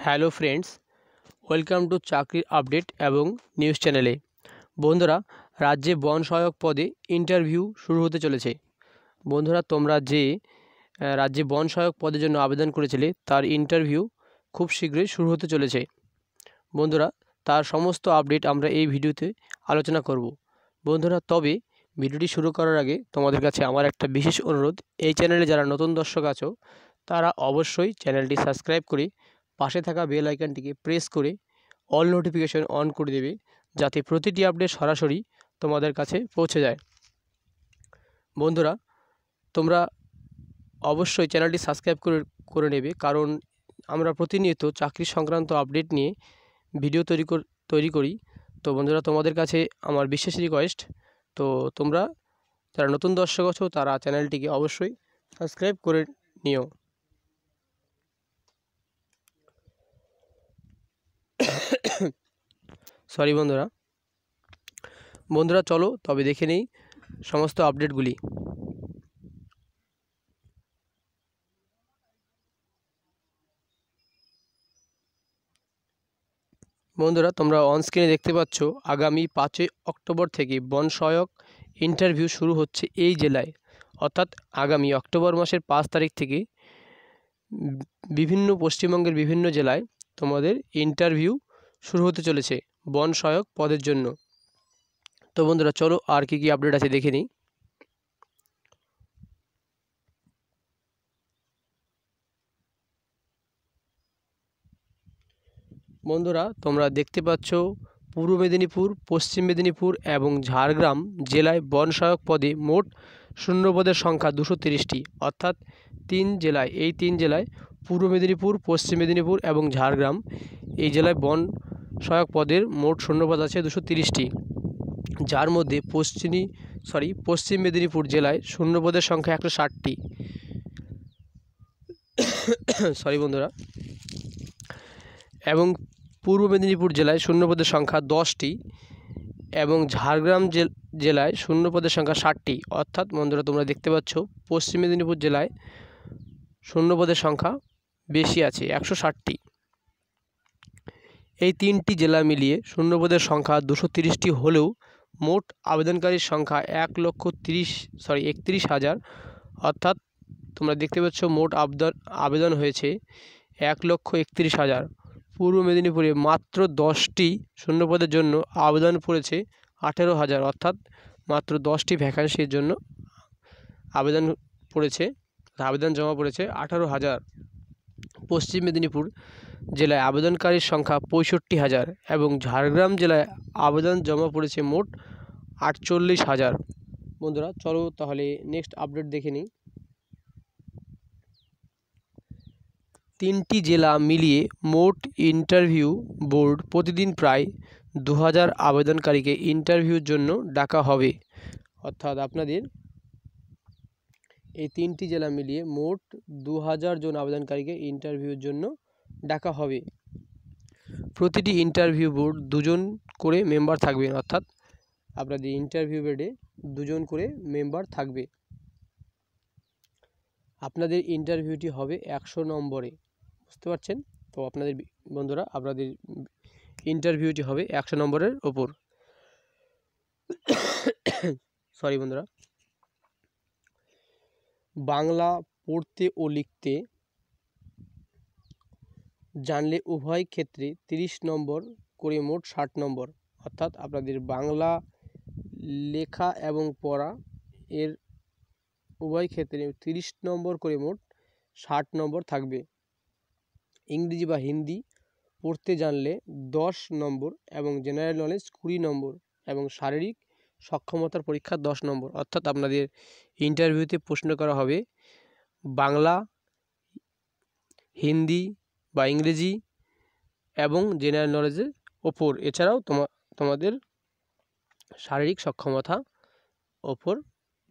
Hello friends, welcome to চাকরির update এবং news চ্যানেলে। বন্ধুরা, রাজ্যে বন সহায়ক পদে ইন্টারভিউ শুরু হতে চলেছে। বন্ধুরা, তোমরা যে রাজ্যে বন সহায়ক পদের জন্য আবেদন করেছিলে তার ইন্টারভিউ খুব শীঘ্রই শুরু হতে চলেছে। বন্ধুরা, তার সমস্ত আপডেট আমরা এই ভিডিওতে আলোচনা করব। বন্ধুরা, তবে ভিডিওটি শুরু করার আগে তোমাদের কাছে আমার একটা বিশেষ অনুরোধ, এই চ্যানেলে যারা নতুন দর্শক আছো তারা অবশ্যই চ্যানেলটি সাবস্ক্রাইব করে পাশে থাকা বেল আইকনটিকে প্রেস করে অল নোটিফিকেশন অন করে দেবে, যাতে প্রতিটি আপডেট সরাসরি তোমাদের কাছে পৌঁছে যায়। বন্ধুরা, তোমরা অবশ্যই চ্যানেলটি সাবস্ক্রাইব করে নেবে, কারণ আমরা প্রতিনিয়ত চাকরি সংক্রান্ত আপডেট নিয়ে ভিডিও তৈরি করি। তো বন্ধুরা, তোমাদের কাছে আমার বিশেষ রিকোয়েস্ট, তো তোমরা যারা নতুন দর্শক আছো তারা চ্যানেলটিকে অবশ্যই সাবস্ক্রাইব করে নিও। সরি বন্ধুরা, চলো তবে দেখে নেই সমস্ত আপডেটগুলি। বন্ধুরা, তোমরা অনস্ক্রিনে দেখতে পাচ্ছ আগামী 5ই অক্টোবর থেকে বন সহায়ক ইন্টারভিউ শুরু হচ্ছে এই জেলায়। অর্থাৎ আগামী অক্টোবর মাসের 5 তারিখ থেকে পশ্চিমবঙ্গের বিভিন্ন জেলায় তোমাদের ইন্টারভিউ শুরু হতে চলেছে বন সহায়ক পদের জন্য। তো বন্ধুরা, চলো আর কি আপডেট আছে দেখে নিই। বন্ধুরা, তোমরা দেখতে পাচ্ছ পূর্ব মেদিনীপুর, পশ্চিম মেদিনীপুর এবং ঝাড়গ্রাম জেলায় বন সহায়ক পদে মোট শূন্যপদের সংখ্যা 230টি। অর্থাৎ এই তিন জেলায় পূর্ব মেদিনীপুর, পশ্চিম মেদিনীপুর এবং ঝাড়গ্রাম এই জেলায় বন সহায়ক পদের মোট শূন্যপদ আছে 230টি, যার মধ্যে পশ্চিম মেদিনীপুর জেলায় শূন্যপদের সংখ্যা 160টি। বন্ধুরা, এবং পূর্ব মেদিনীপুর জেলায় শূন্যপদের সংখ্যা 10টি এবং ঝাড়গ্রাম জেলায় শূন্যপদের সংখ্যা 60টি। অর্থাৎ বন্ধুরা, তোমরা দেখতে পাচ্ছ পশ্চিম মেদিনীপুর জেলায় শূন্যপদের সংখ্যা বেশি আছে, 160টি। এই তিনটি জেলা মিলিয়ে শূন্যপদের সংখ্যা 230টি হলেও মোট আবেদনকারীর সংখ্যা 31,000। অর্থাৎ তোমরা দেখতে পাচ্ছ মোট আবেদন হয়েছে 1,31,000। পূর্ব মেদিনীপুরে মাত্র 10টি শূন্যপদের জন্য আবেদন পড়েছে 18,000। অর্থাৎ মাত্র 10টি ভ্যাকান্সির জন্য আবেদন জমা পড়েছে 18,000। পশ্চিম মেদিনীপুর জেলায় আবেদনকারীর সংখ্যা 65,000 এবং ঝাড়গ্রাম জেলায় আবেদন জমা পড়েছে মোট 48,000। বন্ধুরা, চলো তাহলে নেক্সট আপডেট দেখে নিই। তিনটি জেলা মিলিয়ে মোট ইন্টারভিউ বোর্ড প্রতিদিন প্রায় 2000 আবেদনকারীকে ইন্টারভিউর জন্য ডাকা হবে। অর্থাৎ আপনাদের এই তিনটি জেলা মিলিয়ে মোট 2000 জন আবেদনকারীকে ইন্টারভিউর জন্য ডাকা হবে। প্রতিটি ইন্টারভিউ বোর্ড 2 জন করে মেম্বার থাকবেন। অর্থাৎ আপনাদের ইন্টারভিউ বোর্ডে 2 জন করে মেম্বার থাকবে। আপনাদের ইন্টারভিউটি হবে 100 নম্বরে, বুঝতে পারছেন? তো আপনাদের বন্ধুরা, আপনাদের ইন্টারভিউটি হবে 100 নম্বরের ওপর। বন্ধুরা, বাংলা পড়তে ও লিখতে জানলে উভয় ক্ষেত্রে 30 নম্বর করে মোট 60 নম্বর। অর্থাৎ আপনাদের বাংলা লেখা এবং পড়া এর উভয় ক্ষেত্রে 30 নম্বর করে মোট 60 নম্বর থাকবে। ইংরেজি বা হিন্দি পড়তে জানলে 10 নম্বর এবং জেনারেল নলেজ 20 নম্বর এবং শারীরিক সক্ষমতার পরীক্ষা 10 নম্বর। অর্থাৎ আপনাদের ইন্টারভিউতে প্রশ্ন করা হবে বাংলা, হিন্দি বা ইংরেজি এবং জেনারেল নলেজের ওপর। এছাড়াও তোমাদের শারীরিক সক্ষমতা ওপর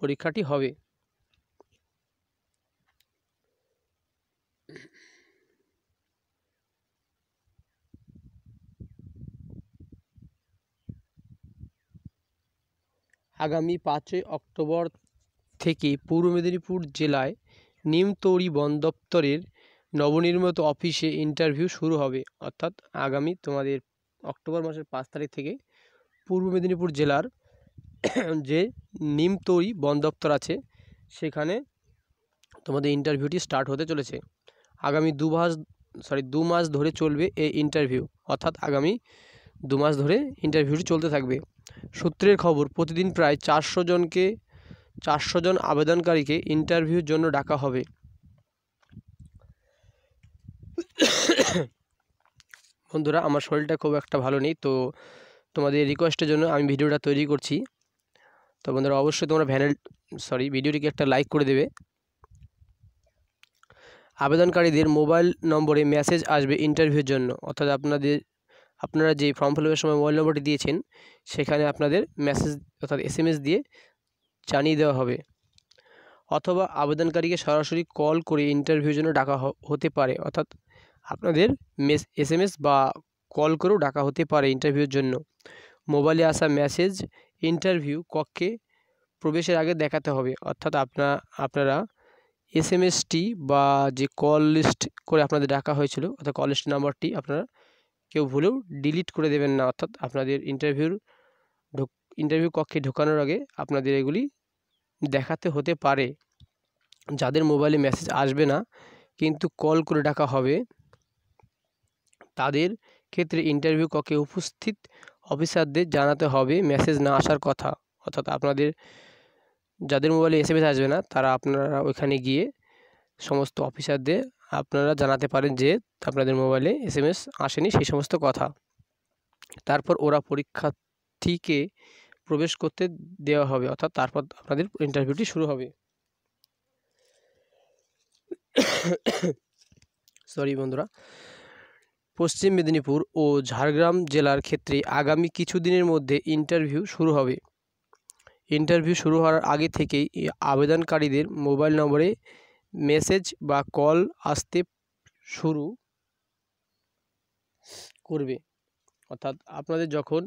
পরীক্ষাটি হবে। আগামী 5ই অক্টোবর থেকে পূর্ব মেদিনীপুর জেলায় নিমতৌড়ি বন দপ্তরের নবনির্মিত অফিসে ইন্টারভিউ শুরু হবে, অর্থাৎ আগামী তোমাদের অক্টোবর মাসের 5 তারিখ থেকে পূর্ব মেদিনীপুর জেলার যে নিমতৌরি বন দপ্তর আছে সেখানে তোমাদের ইন্টারভিউটি স্টার্ট হতে চলেছে। আগামী 2 মাস ধরে চলবে এই ইন্টারভিউ, অর্থাৎ আগামী 2 মাস ধরে ইন্টারভিউটি চলতে থাকবে। সূত্রের খবর, প্রতিদিন প্রায় 400 জন আবেদনকারীকে ইন্টারভিউর জন্য ডাকা হবে। বন্ধুরা, আমার শরীরটা খুব একটা ভালো নেই, তো তোমাদের রিকোয়েস্টের জন্য আমি ভিডিওটা তৈরি করছি। তো বন্ধুরা, অবশ্যই তোমরা ভিডিওটিকে একটা লাইক করে দেবে। আবেদনকারীদের মোবাইল নম্বরে মেসেজ আসবে ইন্টারভিউর জন্য, অর্থাৎ আপনারা যে ফর্ম ফিল আপের সময় মোবাইল নম্বরটি দিয়েছেন সেখানে আপনাদের মেসেজ অর্থাৎ SMS দিয়ে জানিয়ে দেওয়া হবে, অথবা আবেদনকারীকে সরাসরি কল করে ইন্টারভিউর জন্য ডাকা হতে পারে, অর্থাৎ আপনাদের SMS বা কল করেও ডাকা হতে পারে ইন্টারভিউর জন্য। মোবাইলে আসা মেসেজ ইন্টারভিউ কক্ষে প্রবেশের আগে দেখাতে হবে, অর্থাৎ আপনারা SMSটি বা যে কল লিস্ট করে আপনাদের ডাকা হয়েছিল অর্থাৎ কল লিস্ট নাম্বারটি আপনারা কেউ ভুলেও ডিলিট করে দেবেন না, অর্থাৎ আপনাদের ইন্টারভিউ কক্ষে ঢোকানোর আগে আপনাদের এগুলি দেখাতে হতে পারে। যাদের মোবাইলে মেসেজ আসবে না কিন্তু কল করে ডাকা হবে তাদের ক্ষেত্রে ইন্টারভিউ কক্ষে উপস্থিত অফিসারদের জানাতে হবে মেসেজ না আসার কথা, অর্থাৎ যাদের মোবাইলে SMS আসবে না আপনারা ওইখানে গিয়ে সমস্ত অফিসারদের আপনারা জানাতে পারেন যে আপনাদের মোবাইলে SMS আসেনি সেই সমস্ত কথা। তারপর ওরা পরীক্ষার্থীকে প্রবেশ করতে দেওয়া হবে, অর্থাৎ তারপর আপনাদের ইন্টারভিউটি শুরু হবে। বন্ধুরা, পশ্চিম মেদিনীপুর ও ঝাড়গ্রাম জেলার ক্ষেত্রে আগামী কিছুদিনের মধ্যে ইন্টারভিউ শুরু হবে। ইন্টারভিউ শুরু হওয়ার আগে থেকেই আবেদনকারীদের মোবাইল নম্বরে মেসেজ বা কল আসতে শুরু করবে, অর্থাৎ আপনাদের যখন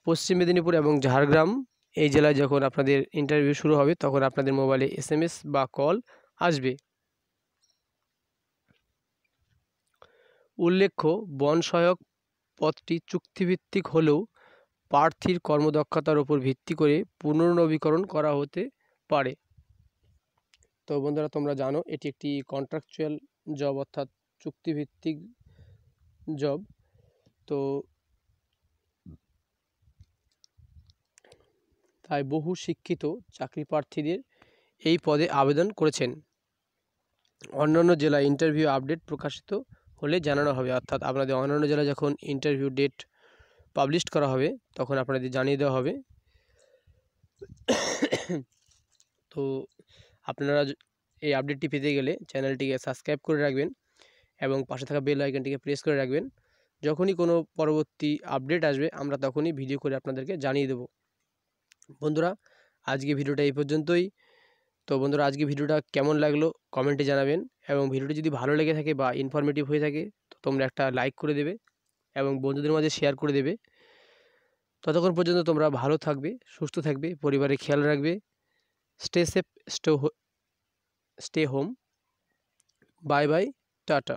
পশ্চিম মেদিনীপুর এবং ঝাড়গ্রাম এই জেলায় যখন আপনাদের ইন্টারভিউ শুরু হবে তখন আপনাদের মোবাইলে SMS বা কল আসবে। উল্লেখ্য, বন সহায়ক পদটি চুক্তিভিত্তিক হলেও প্রার্থীর কর্মদক্ষতার উপর ভিত্তি করে পুনর্নবীকরণ করা হতে পারে। তো বন্ধুরা, তোমরা জানো এটি একটি কন্ট্রাকচুয়াল জব, অর্থাৎ চুক্তিভিত্তিক জব। তো তাই বহু শিক্ষিত চাকরি প্রার্থীদের এই পদে আবেদন করেছেন। অন্যান্য জেলায় ইন্টারভিউ আপডেট প্রকাশিত হলে জানানো হবে, অর্থাৎ আপনাদের অন্যান্য জেলায় যখন ইন্টারভিউ ডেট পাবলিশ করা হবে তখন আপনাদের জানিয়ে দেওয়া হবে। তো আপনারা এই আপডেটটি পেতে গেলে চ্যানেলটিকে সাবস্ক্রাইব করে রাখবেন এবং পাশে থাকা বেল আইকনটিকে প্রেস করে রাখবেন। যখনই কোনো পরবর্তী আপডেট আসবে আমরা তখনই ভিডিও করে আপনাদেরকে জানিয়ে দেব। বন্ধুরা, আজকে ভিডিওটা এই পর্যন্তই। তো বন্ধুরা, আজকে ভিডিওটা কেমন লাগলো কমেন্টে জানাবেন, এবং ভিডিওটি যদি ভালো লেগে থাকে বা ইনফরমেটিভ হয়ে থাকে তো তোমরা একটা লাইক করে দেবে এবং বন্ধুদের মাঝে শেয়ার করে দেবে। ততক্ষণ পর্যন্ত তোমরা ভালো থাকবে, সুস্থ থাকবে, পরিবারের খেয়াল রাখবে। Stay safe, stay home. Bye bye, tata.